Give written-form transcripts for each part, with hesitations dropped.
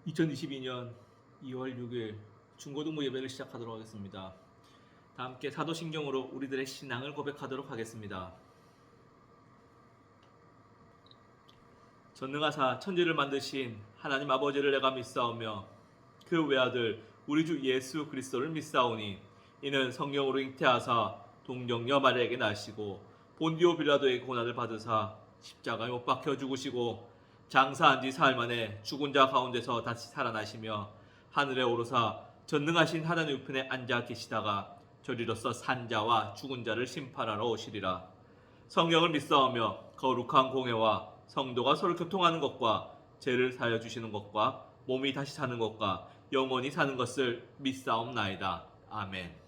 2022년 2월 6일 중고등부 예배를 시작하도록 하겠습니다. 다 함께 사도신경으로 우리들의 신앙을 고백하도록 하겠습니다. 전능하사 천지를 만드신 하나님 아버지를 내가 믿사오며 그 외아들 우리 주 예수 그리스도를 믿사오니 이는 성령으로 잉태하사 동정녀 마리아에게 나시고 본디오 빌라도의 고난을 받으사 십자가에 못 박혀 죽으시고 장사한 지 사흘 만에 죽은 자 가운데서 다시 살아나시며 하늘에 오르사 전능하신 하나님 우편에 앉아 계시다가 저리로서 산 자와 죽은 자를 심판하러 오시리라. 성령을 믿사오며 거룩한 공회와 성도가 서로 교통하는 것과 죄를 사하여 주시는 것과 몸이 다시 사는 것과 영원히 사는 것을 믿사옵나이다. 아멘.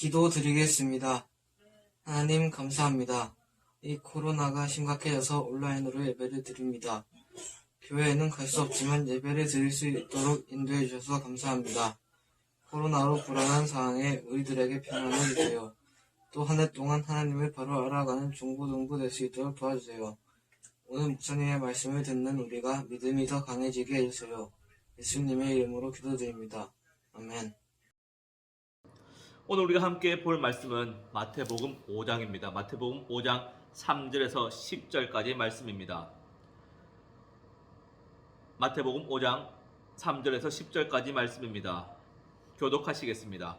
기도드리겠습니다. 하나님 감사합니다. 이 코로나가 심각해져서 온라인으로 예배를 드립니다. 교회에는 갈 수 없지만 예배를 드릴 수 있도록 인도해 주셔서 감사합니다. 코로나로 불안한 상황에 우리들에게 평안을 주세요. 또 한 해 동안 하나님을 바로 알아가는 중고등부 될 수 있도록 도와주세요. 오늘 목사님의 말씀을 듣는 우리가 믿음이 더 강해지게 해주세요. 예수님의 이름으로 기도드립니다. 아멘. 오늘 우리가 함께 볼 말씀은 마태복음 5장입니다. 마태복음 5장 3절에서 10절까지의 말씀입니다. 마태복음 5장 3절에서 10절까지 말씀입니다. 교독하시겠습니다.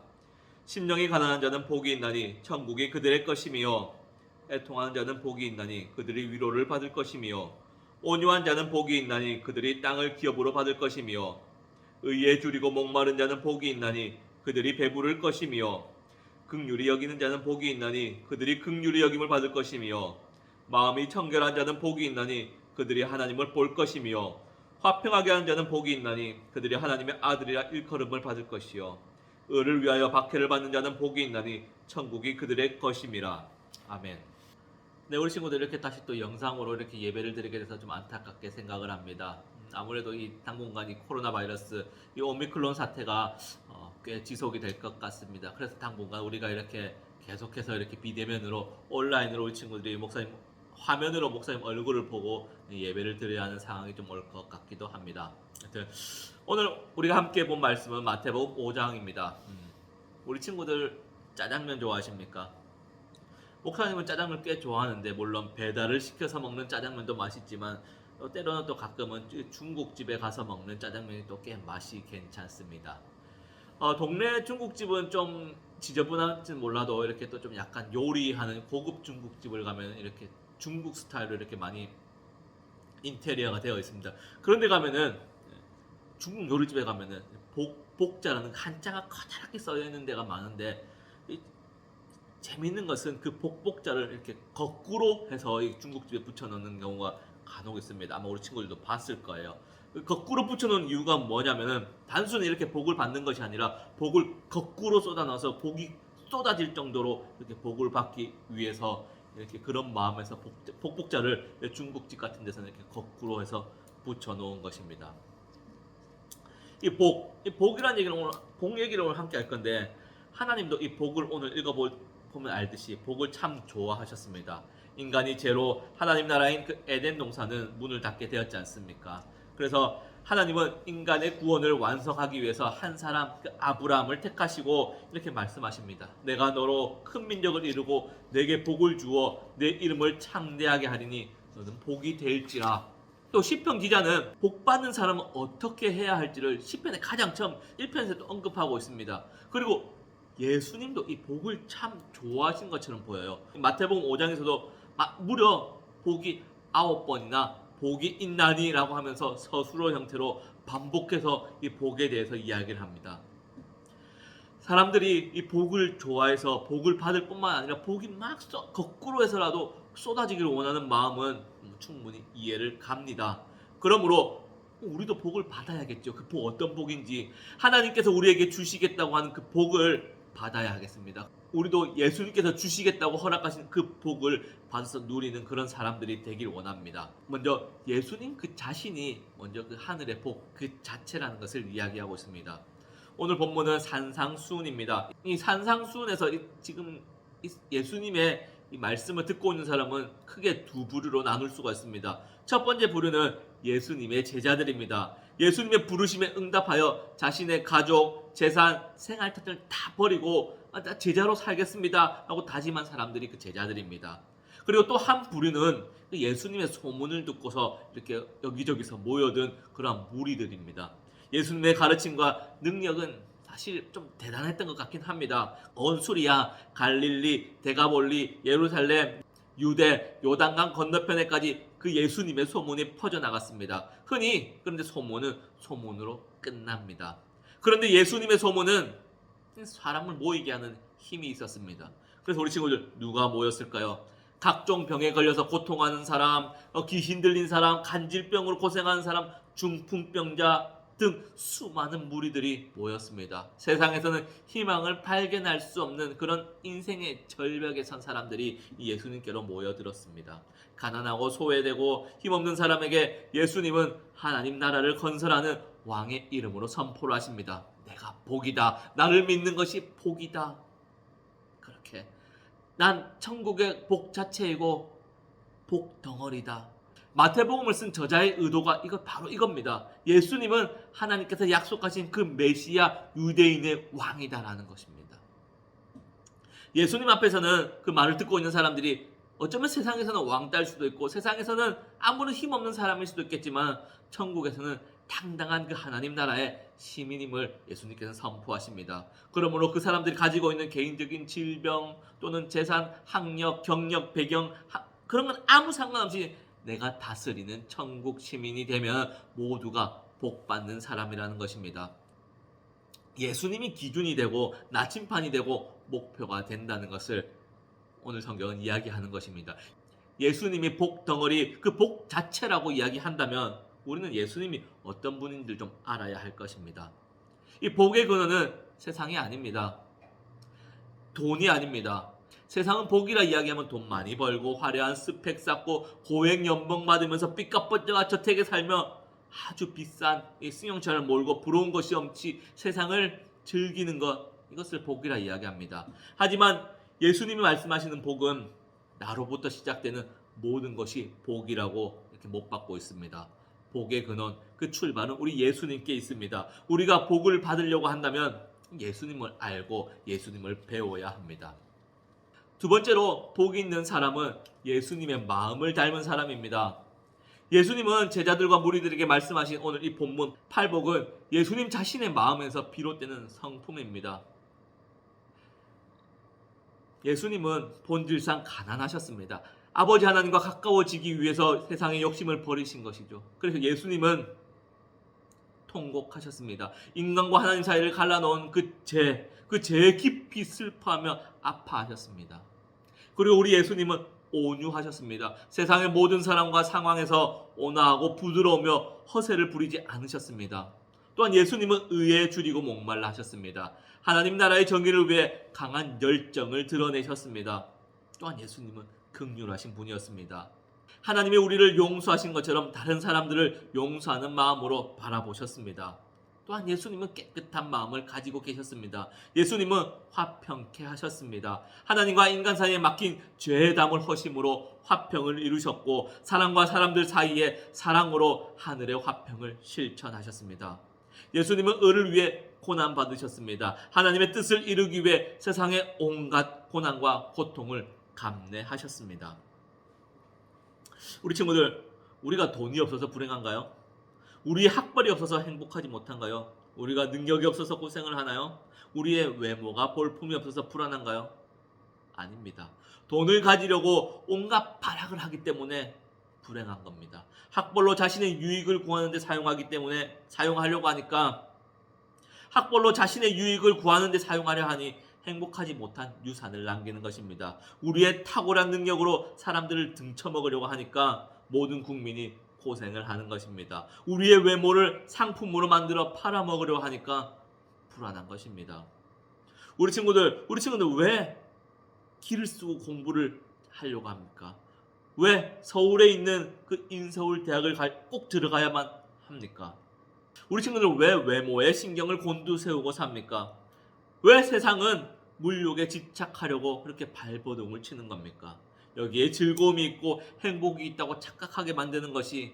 심령이 가난한 자는 복이 있나니 천국이 그들의 것이며 애통하는 자는 복이 있나니 그들이 위로를 받을 것이며 온유한 자는 복이 있나니 그들이 땅을 기업으로 받을 것이며 의에 줄이고 목마른 자는 복이 있나니 그들이 배부를 것이며 긍휼히 여기는 자는 복이 있나니 그들이 긍휼히 여김을 받을 것이며 마음이 청결한 자는 복이 있나니 그들이 하나님을 볼 것이며 화평하게 하는 자는 복이 있나니 그들이 하나님의 아들이라 일컬음을 받을 것이요 의를 위하여 박해를 받는 자는 복이 있나니 천국이 그들의 것임이라. 아멘. 네, 우리 친구들 이렇게 다시 또 영상으로 이렇게 예배를 드리게 돼서 좀 안타깝게 생각을 합니다. 아무래도 이 당분간 이 코로나 바이러스, 이 오미크론 사태가 꽤 지속이 될 것 같습니다. 그래서 당분간 우리가 이렇게 계속해서 이렇게 비대면으로 온라인으로 우리 친구들이 목사님 화면으로 목사님 얼굴을 보고 예배를 드려야 하는 상황이 좀 올 것 같기도 합니다. 하여튼 오늘 우리가 함께 본 말씀은 마태복음 5장입니다. 우리 친구들 짜장면 좋아하십니까? 목사님은 짜장면 꽤 좋아하는데 물론 배달을 시켜서 먹는 짜장면도 맛있지만 때로는 또 가끔은 중국집에 가서 먹는 짜장면이 또 꽤 맛이 괜찮습니다. 동네 중국집은 좀 지저분할지는 몰라도 이렇게 또 좀 약간 요리하는 고급 중국집을 가면 이렇게 중국 스타일로 이렇게 많이 인테리어가 되어 있습니다. 그런데 가면은 중국 요리집에 가면은 복자라는 한자가 커다랗게 써 있는 데가 많은데 재미있는 것은 그 복자를 이렇게 거꾸로 해서 이 중국집에 붙여놓는 경우가 간혹 있습니다. 아마 우리 친구들도 봤을 거예요. 거꾸로 붙여놓은 이유가 뭐냐면은 단순히 이렇게 복을 받는 것이 아니라 복을 거꾸로 쏟아넣어서 복이 쏟아질 정도로 이렇게 복을 받기 위해서 이렇게 그런 마음에서 복자를 중국집 같은 데서는 이렇게 거꾸로 해서 붙여놓은 것입니다. 이 복이라는 얘기를 오늘 복 얘기를 오늘 함께 할 건데 하나님도 이 복을 오늘 읽어보면 알듯이 복을 참 좋아하셨습니다. 인간이 죄로 하나님 나라인 그 에덴 동산은 문을 닫게 되었지 않습니까? 그래서 하나님은 인간의 구원을 완성하기 위해서 한 사람 그 아브라함을 택하시고 이렇게 말씀하십니다. 내가 너로 큰 민족을 이루고 내게 복을 주어 내 이름을 창대하게 하리니 너는 복이 될지라. 또 시편 기자는 복 받는 사람은 어떻게 해야 할지를 시편의 가장 처음 1편에서 언급하고 있습니다. 그리고 예수님도 이 복을 참 좋아하신 것처럼 보여요. 마태복음 5장에서도 무려 복이 9번이나 복이 있나니 라고 하면서 서술어 형태로 반복해서 이 복에 대해서 이야기를 합니다. 사람들이 이 복을 좋아해서 복을 받을 뿐만 아니라 복이 막 거꾸로 해서라도 쏟아지기를 원하는 마음은 충분히 이해를 갑니다. 그러므로 우리도 복을 받아야겠죠. 그 복 어떤 복인지 하나님께서 우리에게 주시겠다고 하는 그 복을 받아야 하겠습니다. 우리도 예수님께서 주시겠다고 허락하신 그 복을 받아서 누리는 그런 사람들이 되길 원합니다. 먼저 예수님 그 자신이 먼저 그 하늘의 복 그 자체라는 것을 이야기하고 있습니다. 오늘 본문은 산상수훈입니다. 이 산상수훈에서 지금 예수님의 이 말씀을 듣고 있는 사람은 크게 두 부류로 나눌 수가 있습니다. 첫 번째 부류는 예수님의 제자들입니다. 예수님의 부르심에 응답하여 자신의 가족, 재산, 생활터를 다 버리고 제자로 살겠습니다 하고 다짐한 사람들이 그 제자들입니다. 그리고 또 한 부류는 예수님의 소문을 듣고서 이렇게 여기저기서 모여든 그런 무리들입니다. 예수님의 가르침과 능력은 사실 좀 대단했던 것 같긴 합니다. 온 수리아, 갈릴리, 데가볼리, 예루살렘, 유대, 요단강 건너편에까지 그 예수님의 소문이 퍼져나갔습니다. 흔히 그런데 소문은 소문으로 끝납니다. 그런데 예수님의 소문은 사람을 모이게 하는 힘이 있었습니다. 그래서 우리 친구들 누가 모였을까요? 각종 병에 걸려서 고통하는 사람, 귀신 들린 사람, 간질병으로 고생하는 사람, 중풍병자, 등 수많은 무리들이 모였습니다. 세상에서는 희망을 발견할 수 없는 그런 인생의 절벽에 선 사람들이 예수님께로 모여들었습니다. 가난하고 소외되고 힘없는 사람에게 예수님은 하나님 나라를 건설하는 왕의 이름으로 선포를 하십니다. 내가 복이다. 나를 믿는 것이 복이다. 그렇게 난 천국의 복 자체이고 복 덩어리다. 마태복음을 쓴 저자의 의도가 바로 이겁니다. 예수님은 하나님께서 약속하신 그 메시아 유대인의 왕이다라는 것입니다. 예수님 앞에서는 그 말을 듣고 있는 사람들이 어쩌면 세상에서는 왕따일 수도 있고 세상에서는 아무런 힘없는 사람일 수도 있겠지만 천국에서는 당당한 그 하나님 나라의 시민임을 예수님께서 선포하십니다. 그러므로 그 사람들이 가지고 있는 개인적인 질병 또는 재산, 학력, 경력, 배경 그런 건 아무 상관없이 내가 다스리는 천국 시민이 되면 모두가 복받는 사람이라는 것입니다. 예수님이 기준이 되고 나침판이 되고 목표가 된다는 것을 오늘 성경은 이야기하는 것입니다. 예수님이 복 덩어리, 그 복 자체라고 이야기한다면 우리는 예수님이 어떤 분인지 좀 알아야 할 것입니다. 이 복의 근원은 세상이 아닙니다. 돈이 아닙니다. 세상은 복이라 이야기하면 돈 많이 벌고 화려한 스펙 쌓고 고액 연봉 받으면서 삐까뻔쩍한 저택에 살며 아주 비싼 이 승용차를 몰고 부러운 것이 없이 세상을 즐기는 것, 이것을 복이라 이야기합니다. 하지만 예수님이 말씀하시는 복은 나로부터 시작되는 모든 것이 복이라고 이렇게 못 받고 있습니다. 복의 근원, 그 출발은 우리 예수님께 있습니다. 우리가 복을 받으려고 한다면 예수님을 알고 예수님을 배워야 합니다. 두 번째로 복이 있는 사람은 예수님의 마음을 닮은 사람입니다. 예수님은 제자들과 무리들에게 말씀하신 오늘 이 본문 팔복은 예수님 자신의 마음에서 비롯되는 성품입니다. 예수님은 본질상 가난하셨습니다. 아버지 하나님과 가까워지기 위해서 세상의 욕심을 버리신 것이죠. 그래서 예수님은 통곡하셨습니다. 인간과 하나님 사이를 갈라놓은 그 죄에 깊이 슬퍼하며 아파하셨습니다. 그리고 우리 예수님은 온유하셨습니다. 세상의 모든 사람과 상황에서 온화하고 부드러우며 허세를 부리지 않으셨습니다. 또한 예수님은 의에 줄이고 목말라 하셨습니다. 하나님 나라의 정의를 위해 강한 열정을 드러내셨습니다. 또한 예수님은 긍휼하신 분이었습니다. 하나님이 우리를 용서하신 것처럼 다른 사람들을 용서하는 마음으로 바라보셨습니다. 또한 예수님은 깨끗한 마음을 가지고 계셨습니다. 예수님은 화평케 하셨습니다. 하나님과 인간 사이에 막힌 죄의 담을 허심으로 화평을 이루셨고 사람과 사람들 사이에 사랑으로 하늘의 화평을 실천하셨습니다. 예수님은 의를 위해 고난 받으셨습니다. 하나님의 뜻을 이루기 위해 세상의 온갖 고난과 고통을 감내하셨습니다. 우리 친구들, 우리가 돈이 없어서 불행한가요? 우리의 학벌이 없어서 행복하지 못한가요? 우리가 능력이 없어서 고생을 하나요? 우리의 외모가 볼품이 없어서 불안한가요? 아닙니다. 돈을 가지려고 온갖 발악을 하기 때문에 불행한 겁니다. 학벌로 자신의 유익을 구하는 데 사용하려고 하니까 학벌로 자신의 유익을 구하는 데 사용하려 하니 행복하지 못한 유산을 남기는 것입니다. 우리의 탁월한 능력으로 사람들을 등쳐먹으려고 하니까 모든 국민이 고생을 하는 것입니다. 우리의 외모를 상품으로 만들어 팔아먹으려고 하니까 불안한 것입니다. 우리 친구들 왜 길을 쓰고 공부를 하려고 합니까? 왜 서울에 있는 그 인서울 대학을 꼭 들어가야만 합니까? 우리 친구들은 왜 외모에 신경을 곤두세우고 삽니까? 왜 세상은 물욕에 집착하려고 그렇게 발버둥을 치는 겁니까? 여기에 즐거움이 있고 행복이 있다고 착각하게 만드는 것이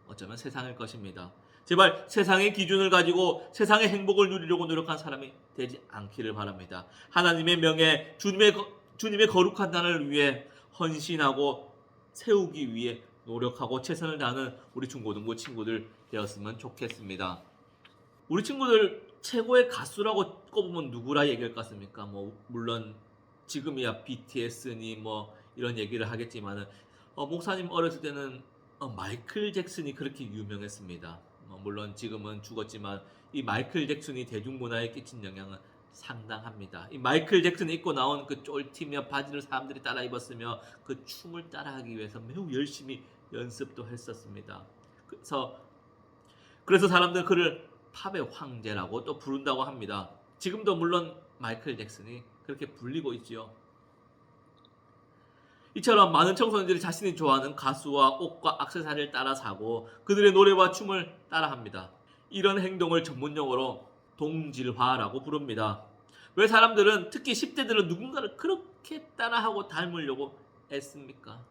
어쩌면 세상일 것입니다. 제발 세상의 기준을 가지고 세상의 행복을 누리려고 노력한 사람이 되지 않기를 바랍니다. 하나님의 명예, 주님의 거룩한 나라를 위해 헌신하고 세우기 위해 노력하고 최선을 다하는 우리 중고등부 친구들 되었으면 좋겠습니다. 우리 친구들 최고의 가수라고 꼽으면 누구라 얘기할 것 같습니까? 물론 지금이야 BTS니 이런 얘기를 하겠지만은 목사님 어렸을 때는 마이클 잭슨이 그렇게 유명했습니다. 물론 지금은 죽었지만 이 마이클 잭슨이 대중문화에 끼친 영향은 상당합니다. 이 마이클 잭슨이 입고 나온 그 쫄티며 바지를 사람들이 따라 입었으며 그 춤을 따라하기 위해서 매우 열심히 연습도 했었습니다. 그래서 사람들은 그를 팝의 황제라고 또 부른다고 합니다. 지금도 물론 마이클 잭슨이 그렇게 불리고 있지요. 이처럼 많은 청소년들이 자신이 좋아하는 가수와 옷과 액세서리를 따라 사고 그들의 노래와 춤을 따라합니다. 이런 행동을 전문용어로 동질화라고 부릅니다. 왜 사람들은, 특히 10대들은 누군가를 그렇게 따라하고 닮으려고 애씁니까?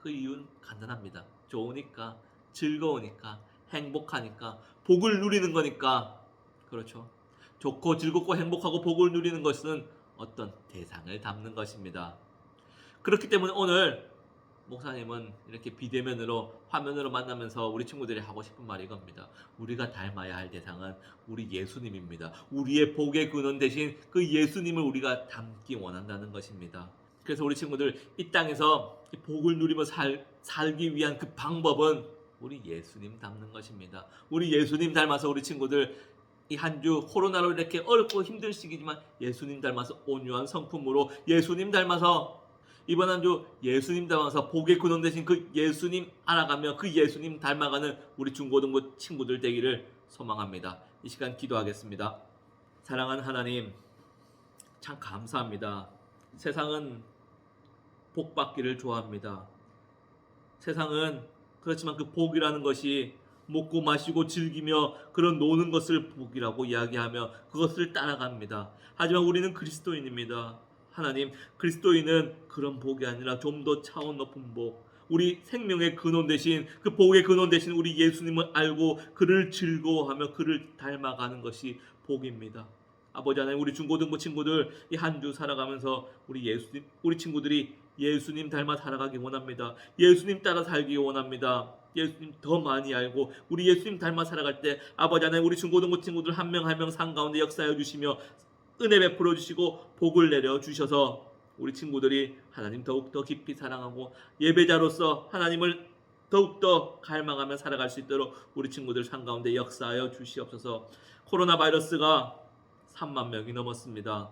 그 이유는 간단합니다. 좋으니까, 즐거우니까, 행복하니까, 복을 누리는 거니까. 그렇죠. 좋고 즐겁고 행복하고 복을 누리는 것은 어떤 대상을 담는 것입니다. 그렇기 때문에 오늘 목사님은 이렇게 비대면으로 화면으로 만나면서 우리 친구들이 하고 싶은 말이 이겁니다. 우리가 닮아야 할 대상은 우리 예수님입니다. 우리의 복의 근원 대신 그 예수님을 우리가 닮기 원한다는 것입니다. 그래서 우리 친구들 이 땅에서 복을 누리며 살기 위한 그 방법은 우리 예수님 닮는 것입니다. 우리 예수님 닮아서 우리 친구들 이 한 주 코로나로 이렇게 어렵고 힘든 시기지만 예수님 닮아서 온유한 성품으로, 예수님 닮아서 이번 한 주 예수님 닮아서 복의 근원 되신 그 예수님 알아가며 그 예수님 닮아가는 우리 중고등부 친구들 되기를 소망합니다. 이 시간 기도하겠습니다. 사랑하는 하나님, 참 감사합니다. 세상은 복 받기를 좋아합니다. 세상은 그렇지만 그 복이라는 것이 먹고 마시고 즐기며 그런 노는 것을 복이라고 이야기하며 그것을 따라갑니다. 하지만 우리는 그리스도인입니다. 하나님, 그리스도인은 그런 복이 아니라 좀 더 차원 높은 복, 우리 생명의 근원 대신, 그 복의 근원 대신 우리 예수님을 알고 그를 즐거워하며 그를 닮아가는 것이 복입니다. 아버지 하나님, 우리 중고등부 친구들 이 한 주 살아가면서 우리 친구들이 예수님 닮아 살아가기 원합니다. 예수님 따라 살기 원합니다. 예수님 더 많이 알고 우리 예수님 닮아 살아갈 때 아버지 하나님, 우리 중고등부 친구들 한 명 한 명 산 가운데 역사해 주시며 은혜 베풀어 주시고 복을 내려 주셔서 우리 친구들이 하나님 더욱더 깊이 사랑하고 예배자로서 하나님을 더욱더 갈망하며 살아갈 수 있도록 우리 친구들 산 가운데 역사하여 주시옵소서. 코로나 바이러스가 3만 명이 넘었습니다.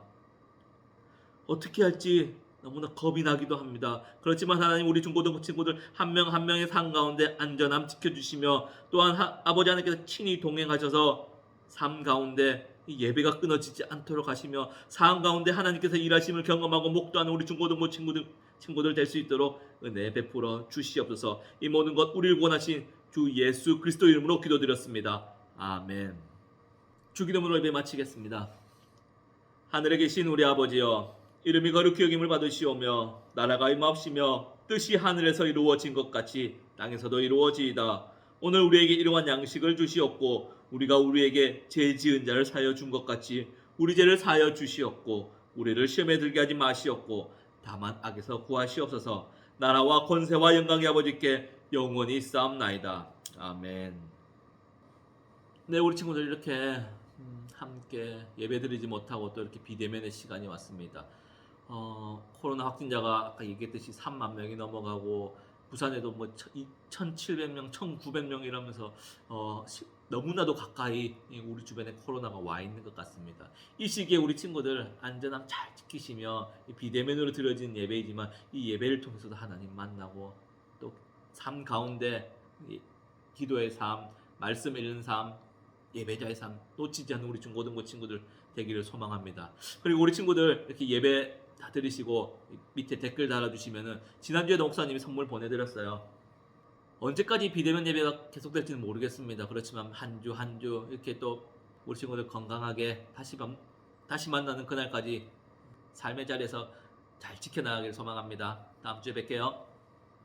어떻게 할지 너무나 겁이 나기도 합니다. 그렇지만 하나님, 우리 중고등부 친구들 한 명 한 명의 삶 가운데 안전함 지켜주시며 또한 아버지 하나님께서 친히 동행하셔서 삶 가운데 이 예배가 끊어지지 않도록 하시며 삶 가운데 하나님께서 일하심을 경험하고 목도하는 우리 중고등부 친구들 될 수 있도록 은혜 베풀어 주시옵소서. 이 모든 것 우리를 원하신 주 예수 그리스도 이름으로 기도드렸습니다. 아멘. 주기도문으로 예배 마치겠습니다. 하늘에 계신 우리 아버지여, 이름이 거룩히 여김을 받으시오며 나라가 임하옵시며 뜻이 하늘에서 이루어진 것 같이 땅에서도 이루어지이다. 오늘 우리에게 일용할 양식을 주시옵고 우리가 우리에게 죄 지은 자를 사하여 준 것 같이 우리 죄를 사하여 주시옵고 우리를 시험에 들게 하지 마시옵고 다만 악에서 구하시옵소서. 나라와 권세와 영광이 아버지께 영원히 쌓옵나이다. 아멘. 네, 우리 친구들 이렇게 함께 예배드리지 못하고 또 이렇게 비대면의 시간이 왔습니다. 코로나 확진자가 아까 얘기했듯이 3만 명이 넘어가고 부산에도 뭐 1,700명, 1,900명 이러면서 너무나도 가까이 우리 주변에 코로나가 와 있는 것 같습니다. 이 시기에 우리 친구들 안전함 잘 지키시며 비대면으로 드려진 예배이지만 이 예배를 통해서도 하나님 만나고 또 삶 가운데 기도의 삶, 말씀 읽는 삶, 예배자의 삶 놓치지 않는 우리 중고등부 친구들 되기를 소망합니다. 그리고 우리 친구들 이렇게 예배 다 들으시고 밑에 댓글 달아주시면은 지난주에도 목사님이 선물 보내드렸어요. 언제까지 비대면 예배가 계속될지는 모르겠습니다. 그렇지만 한 주 한 주 이렇게 또 우리 친구들 건강하게 다시 만나는 그날까지 삶의 자리에서 잘 지켜나가길 소망합니다. 다음 주에 뵐게요.